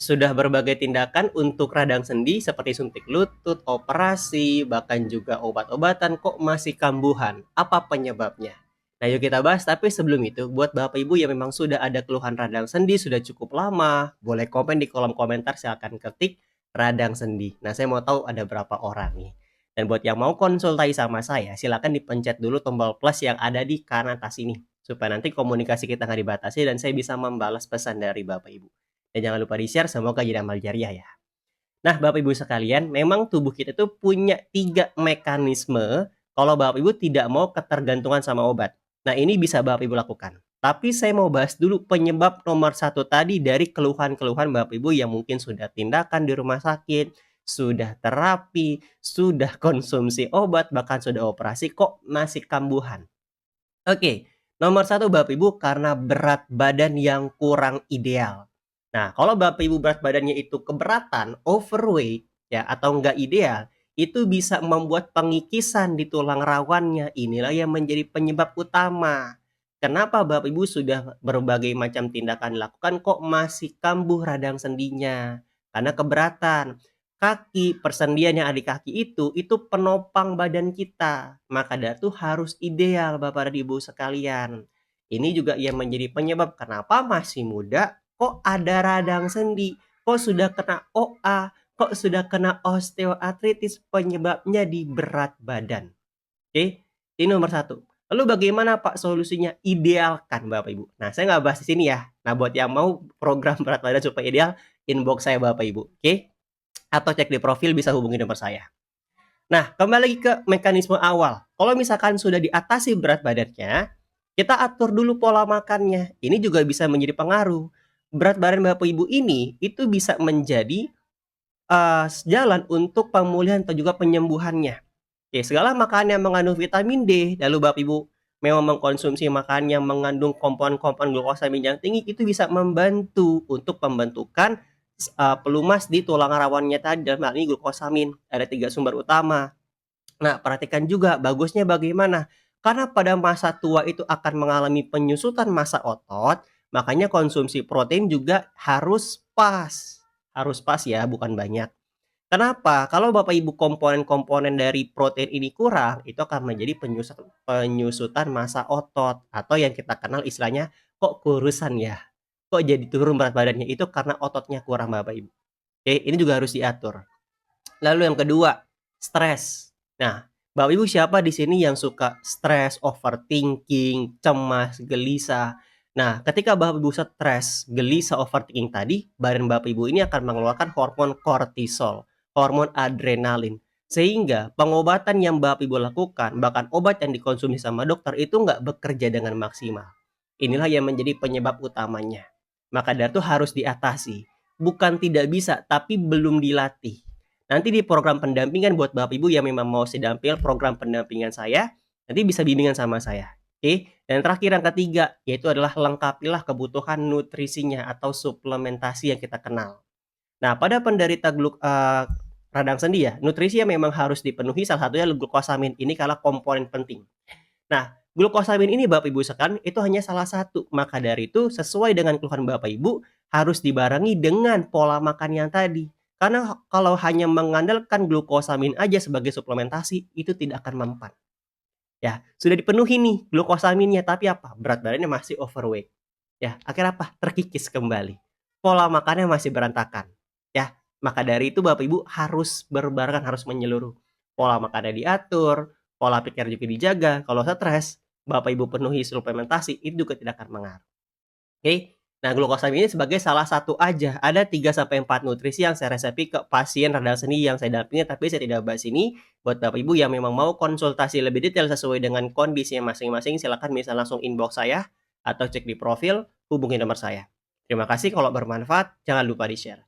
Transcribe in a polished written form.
Sudah berbagai tindakan untuk radang sendi seperti suntik lutut, operasi, bahkan juga obat-obatan kok masih kambuhan. Apa penyebabnya? Nah, yuk kita bahas. Tapi sebelum itu, buat Bapak Ibu yang memang sudah ada keluhan radang sendi sudah cukup lama, boleh komen di kolom komentar, silakan ketik radang sendi. Nah, saya mau tahu ada berapa orang nih. Dan buat yang mau konsultasi sama saya, silakan dipencet dulu tombol plus yang ada di kanan atas ini. Supaya nanti komunikasi kita nggak dibatasi dan saya bisa membalas pesan dari Bapak Ibu. Dan jangan lupa di-share, semoga jadi amal jariah ya. Nah, Bapak Ibu sekalian, memang tubuh kita itu punya 3 mekanisme kalau Bapak Ibu tidak mau ketergantungan sama obat. Nah, ini bisa Bapak Ibu lakukan. Tapi saya mau bahas dulu penyebab nomor satu tadi dari keluhan-keluhan Bapak Ibu yang mungkin sudah tindakan di rumah sakit, sudah terapi, sudah konsumsi obat, bahkan sudah operasi, kok masih kambuhan. Oke, nomor satu Bapak Ibu karena berat badan yang kurang ideal. Nah, kalau Bapak Ibu berat badannya itu keberatan, overweight, ya, atau enggak ideal, itu bisa membuat pengikisan di tulang rawannya. Inilah yang menjadi penyebab utama. Kenapa Bapak Ibu sudah berbagai macam tindakan dilakukan kok masih kambuh radang sendinya? Karena keberatan. Kaki, persendian yang ada di kaki itu penopang badan kita. Maka dari itu harus ideal Bapak dan Ibu sekalian. Ini juga yang menjadi penyebab kenapa masih muda kok ada radang sendi, kok sudah kena OA, kok sudah kena osteoartritis, penyebabnya di berat badan. Oke, ini nomor satu. Lalu bagaimana Pak solusinya? Idealkan Bapak Ibu. Nah, saya nggak bahas di sini ya. Nah, buat yang mau program berat badan supaya ideal, inbox saya Bapak Ibu. Oke? Atau cek di profil bisa hubungi nomor saya. Nah, kembali lagi ke mekanisme awal. Kalau misalkan sudah diatasi berat badannya, kita atur dulu pola makannya. Ini juga bisa menjadi pengaruh. Berat badan Bapak Ibu ini itu bisa menjadi jalan untuk pemulihan atau juga penyembuhannya. Oke, segala makanan yang mengandung vitamin D, lalu Bapak Ibu memang mengkonsumsi makanan yang mengandung komponen-komponen glukosamin yang tinggi, itu bisa membantu untuk pembentukan pelumas di tulang rawannya tadi, dalam hal ini glukosamin. Ada 3 sumber utama. Nah, perhatikan juga bagusnya bagaimana, karena pada masa tua itu akan mengalami penyusutan massa otot, makanya konsumsi protein juga harus pas ya, bukan banyak. Kenapa? Kalau Bapak Ibu komponen-komponen dari protein ini kurang, itu akan menjadi penyusutan massa otot atau yang kita kenal istilahnya, "Kok kurusan ya? Kok jadi turun berat badannya?" Itu karena ototnya kurang Bapak Ibu. Oke, ini juga harus diatur. Lalu yang kedua, stres. Nah, Bapak Ibu siapa di sini yang suka stres, overthinking, cemas, gelisah? Nah, ketika Bapak Ibu stres, gelisah, overthinking tadi, badan Bapak Ibu ini akan mengeluarkan hormon kortisol, hormon adrenalin. Sehingga pengobatan yang Bapak Ibu lakukan, bahkan obat yang dikonsumsi sama dokter itu nggak bekerja dengan maksimal. Inilah yang menjadi penyebab utamanya. Maka dari itu harus diatasi. Bukan tidak bisa, tapi belum dilatih. Nanti di program pendampingan buat Bapak Ibu yang memang mau sedampil program pendampingan saya, nanti bisa bimbingan sama saya. Oke, dan terakhir yang ketiga, yaitu adalah lengkapilah kebutuhan nutrisinya atau suplementasi yang kita kenal. Nah, pada penderita radang sendi ya, nutrisi yang memang harus dipenuhi salah satunya glukosamin. Ini kalah komponen penting. Nah, glukosamin ini Bapak Ibu sekalian itu hanya salah satu. Maka dari itu sesuai dengan keluhan Bapak Ibu harus dibarengi dengan pola makan yang tadi. Karena kalau hanya mengandalkan glukosamin aja sebagai suplementasi itu tidak akan mempan. Ya, sudah dipenuhi nih glukosaminnya tapi apa? Berat badannya masih overweight. Ya, akhirnya apa? Terkikis kembali. Pola makannya masih berantakan. Ya, maka dari itu Bapak Ibu harus berbarengan, harus menyeluruh. Pola makannya diatur, pola pikir juga dijaga. Kalau stres, Bapak Ibu penuhi suplementasi, itu juga tidak akan mengaruh. Oke. Nah, glukosamin ini sebagai salah satu aja. Ada 3 sampai 4 nutrisi yang saya resepi ke pasien radang sendi yang saya dampingi, tapi saya tidak bahas ini. Buat Bapak Ibu yang memang mau konsultasi lebih detail sesuai dengan kondisinya masing-masing, silakan bisa langsung inbox saya atau cek di profil, hubungi nomor saya. Terima kasih, kalau bermanfaat jangan lupa di-share.